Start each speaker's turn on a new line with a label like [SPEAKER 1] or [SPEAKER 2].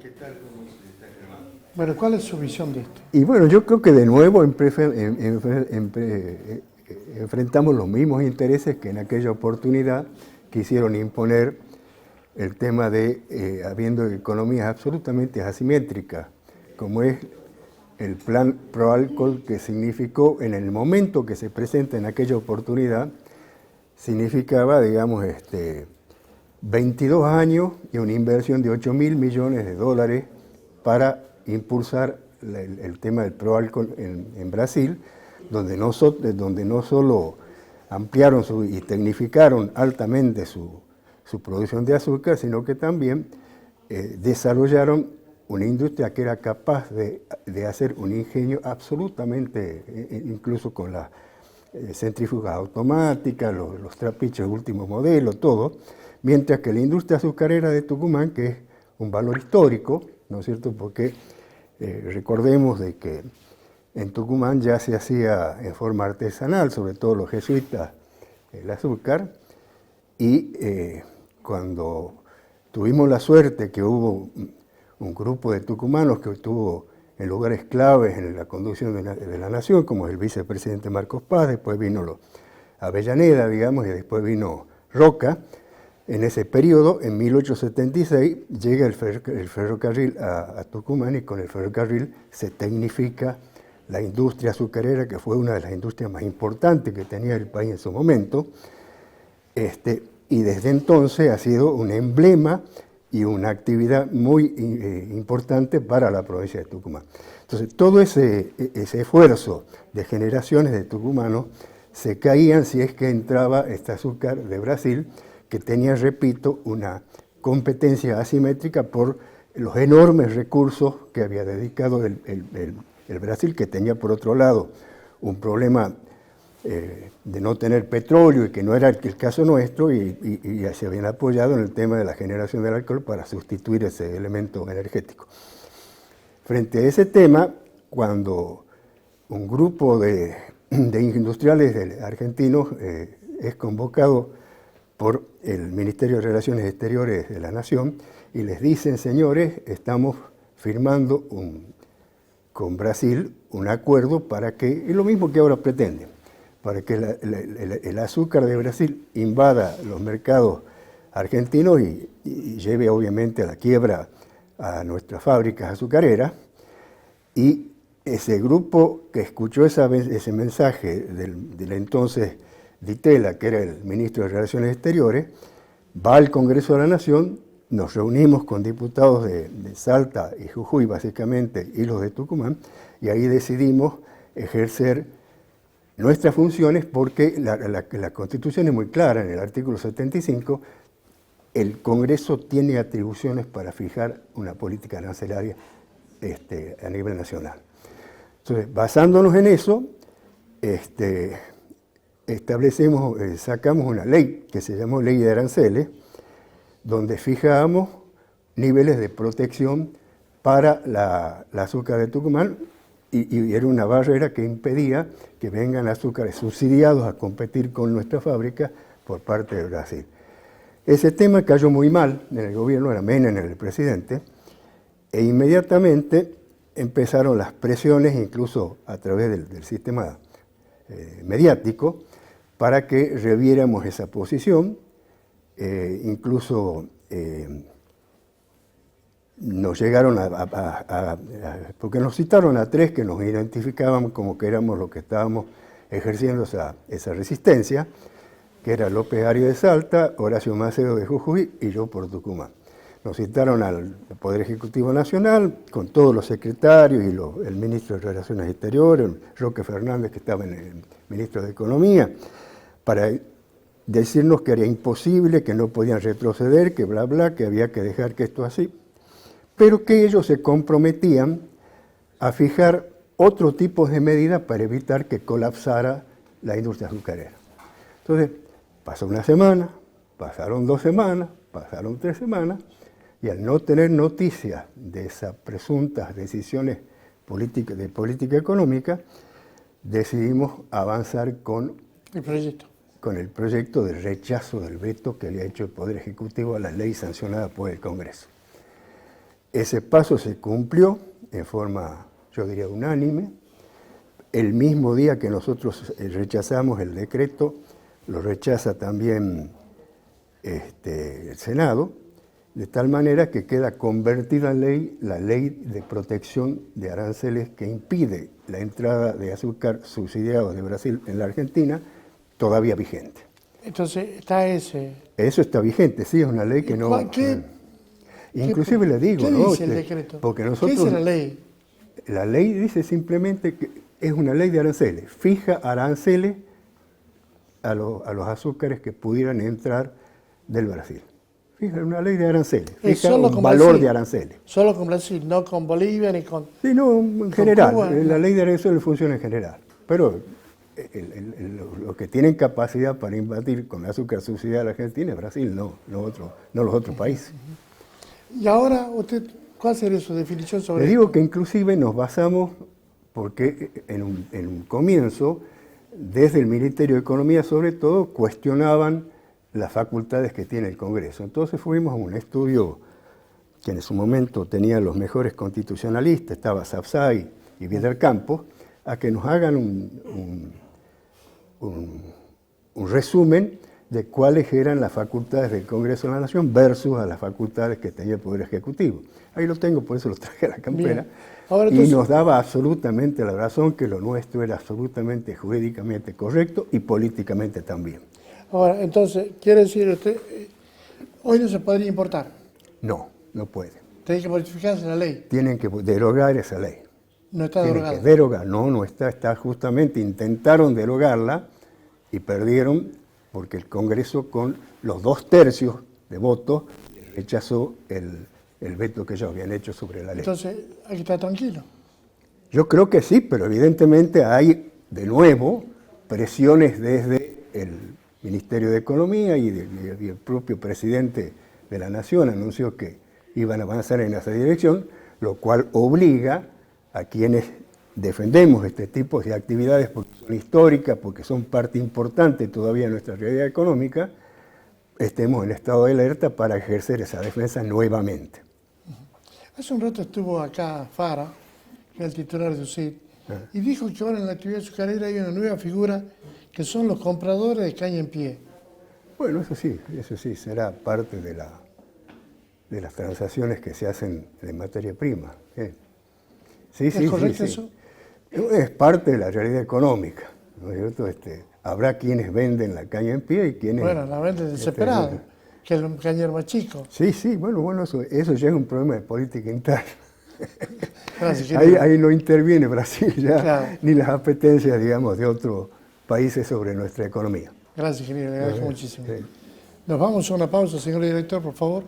[SPEAKER 1] ¿Qué tal? ¿Cómo se está, Germán?
[SPEAKER 2] Bueno, ¿cuál es su visión de esto?
[SPEAKER 3] Y bueno, yo creo que de nuevo enfrentamos los mismos intereses que en aquella oportunidad quisieron imponer el tema de habiendo economías absolutamente asimétricas, como es el plan Proalcol, que significó, en el momento que se presenta en aquella oportunidad, significaba, digamos, 22 años y una inversión de 8.000 millones de dólares para impulsar el tema del Proalcol en Brasil, donde no solo ampliaron y tecnificaron altamente su producción de azúcar, sino que también desarrollaron una industria que era capaz de hacer un ingenio absolutamente, incluso con las centrífugas automáticas, los trapiches de último modelo, todo, mientras que la industria azucarera de Tucumán, que es un valor histórico, ¿no es cierto?, porque recordemos de que en Tucumán ya se hacía en forma artesanal, sobre todo los jesuitas, el azúcar, y cuando tuvimos la suerte que hubo un grupo de tucumanos que estuvo en lugares claves en la conducción de la nación, como el vicepresidente Marcos Paz, después vino Avellaneda, digamos, y después vino Roca. En ese periodo, en 1876, llega el ferrocarril a Tucumán, y con el ferrocarril se tecnifica la industria azucarera, que fue una de las industrias más importantes que tenía el país en su momento, y desde entonces ha sido un emblema y una actividad muy importante para la provincia de Tucumán. Entonces, todo ese esfuerzo de generaciones de tucumanos se caían si es que entraba este azúcar de Brasil, que tenía, repito, una competencia asimétrica por los enormes recursos que había dedicado el Brasil, que tenía, por otro lado, un problema de no tener petróleo, y que no era el caso nuestro, y se habían apoyado en el tema de la generación del alcohol para sustituir ese elemento energético. Frente a ese tema, cuando un grupo de industriales argentinos es convocado por el Ministerio de Relaciones Exteriores de la Nación, y les dicen: señores, estamos firmando con Brasil un acuerdo para que, es lo mismo que ahora pretenden, para que el azúcar de Brasil invada los mercados argentinos y lleve obviamente a la quiebra a nuestras fábricas azucareras. Y ese grupo que escuchó ese mensaje del entonces Ditela, que era el ministro de Relaciones Exteriores, va al Congreso de la Nación, nos reunimos con diputados de Salta y Jujuy básicamente, y los de Tucumán, y ahí decidimos ejercer nuestras funciones, porque la Constitución es muy clara. En el artículo 75, el Congreso tiene atribuciones para fijar una política arancelaria a nivel nacional. Entonces, basándonos en eso, sacamos una ley que se llamó Ley de Aranceles, donde fijamos niveles de protección para la azúcar de Tucumán, y era una barrera que impedía que vengan azúcares subsidiados a competir con nuestra fábrica por parte de Brasil. Ese tema cayó muy mal en el gobierno, era Menem el presidente, e inmediatamente empezaron las presiones, incluso a través del sistema mediático, para que reviéramos esa posición. Incluso nos llegaron porque nos citaron a tres que nos identificaban como que éramos los que estábamos ejerciendo esa resistencia, que era López Arias de Salta, Horacio Macedo de Jujuy y yo por Tucumán. Nos citaron al Poder Ejecutivo Nacional con todos los secretarios y el ministro de Relaciones Exteriores, Roque Fernández, que estaba en el ministro de Economía, para decirnos que era imposible, que no podían retroceder, que bla, bla, que había que dejar que esto así, pero que ellos se comprometían a fijar otro tipo de medidas para evitar que colapsara la industria azucarera. Entonces, pasó una semana, pasaron 2 semanas, pasaron 3 semanas, y al no tener noticias de esas presuntas decisiones de política económica, decidimos avanzar con el proyecto de rechazo del veto que había hecho el Poder Ejecutivo a la ley sancionada por el Congreso. Ese paso se cumplió en forma, yo diría, unánime. El mismo día que nosotros rechazamos el decreto, lo rechaza también el Senado, de tal manera que queda convertida en ley la ley de protección de aranceles que impide la entrada de azúcar subsidiado de Brasil en la Argentina, todavía vigente.
[SPEAKER 2] Entonces, está ese.
[SPEAKER 3] Eso está vigente, sí, es una ley que no... Inclusive le digo,
[SPEAKER 2] ¿qué
[SPEAKER 3] ¿no?
[SPEAKER 2] dice el decreto?
[SPEAKER 3] Porque nosotros,
[SPEAKER 2] ¿Qué dice la ley?
[SPEAKER 3] La ley dice simplemente que es una ley de aranceles, fija aranceles a los azúcares que pudieran entrar del Brasil. Fija una ley de aranceles, fija un valor de aranceles.
[SPEAKER 2] Solo con Brasil, no con Bolivia ni con...
[SPEAKER 3] Sí, no, en general, Cuba, la ley de aranceles funciona en general, pero los que tienen capacidad para invadir con azúcar subsidiada a la Argentina es Brasil, no los otros países.
[SPEAKER 2] Y ahora, ¿cuál sería su definición sobre
[SPEAKER 3] Le digo que inclusive nos basamos, porque en un comienzo, desde el Ministerio de Economía sobre todo, cuestionaban las facultades que tiene el Congreso. Entonces fuimos a un estudio que en su momento tenía los mejores constitucionalistas, estaba Sapsay y Vidal Campos, a que nos hagan un resumen de cuáles eran las facultades del Congreso de la Nación versus a las facultades que tenía el Poder Ejecutivo. Ahí lo tengo, por eso lo traje a la campera. Ahora, entonces, y nos daba absolutamente la razón que lo nuestro era absolutamente jurídicamente correcto y políticamente también.
[SPEAKER 2] Ahora, entonces, ¿quiere decir usted, hoy no se podría importar?
[SPEAKER 3] No, no puede.
[SPEAKER 2] Tiene que modificarse la ley.
[SPEAKER 3] Tienen que derogar esa ley.
[SPEAKER 2] No está derogada.
[SPEAKER 3] Tienen que derogar, no está justamente, intentaron derogarla y perdieron porque el Congreso con los 2/3 de votos rechazó el veto que ellos habían hecho sobre la ley.
[SPEAKER 2] Entonces, hay que estar tranquilo.
[SPEAKER 3] Yo creo que sí, pero evidentemente hay de nuevo presiones desde el Ministerio de Economía y el propio presidente de la Nación anunció que iban a avanzar en esa dirección, lo cual obliga a quienes defendemos este tipo de actividades porque son históricas, porque son parte importante todavía de nuestra realidad económica, estemos en estado de alerta para ejercer esa defensa nuevamente.
[SPEAKER 2] Hace un rato estuvo acá Fara, que es el titular de UCIT, y dijo que ahora en la actividad azucarera hay una nueva figura que son los compradores de caña en pie.
[SPEAKER 3] Bueno, eso sí, será parte de las transacciones que se hacen de materia prima.
[SPEAKER 2] ¿Es correcto eso?
[SPEAKER 3] Es parte de la realidad económica, ¿no es cierto? Habrá quienes venden la caña en pie y quienes...
[SPEAKER 2] Bueno, la venden desesperado, que es el cañero más chico.
[SPEAKER 3] Sí, bueno, eso ya es un problema de política interna.
[SPEAKER 2] Gracias,
[SPEAKER 3] ahí no interviene Brasil ya, claro, ni las apetencias, digamos, de otros países sobre nuestra economía.
[SPEAKER 2] Gracias, querido, le agradezco muchísimo. Sí. Nos vamos a una pausa, señor director, por favor.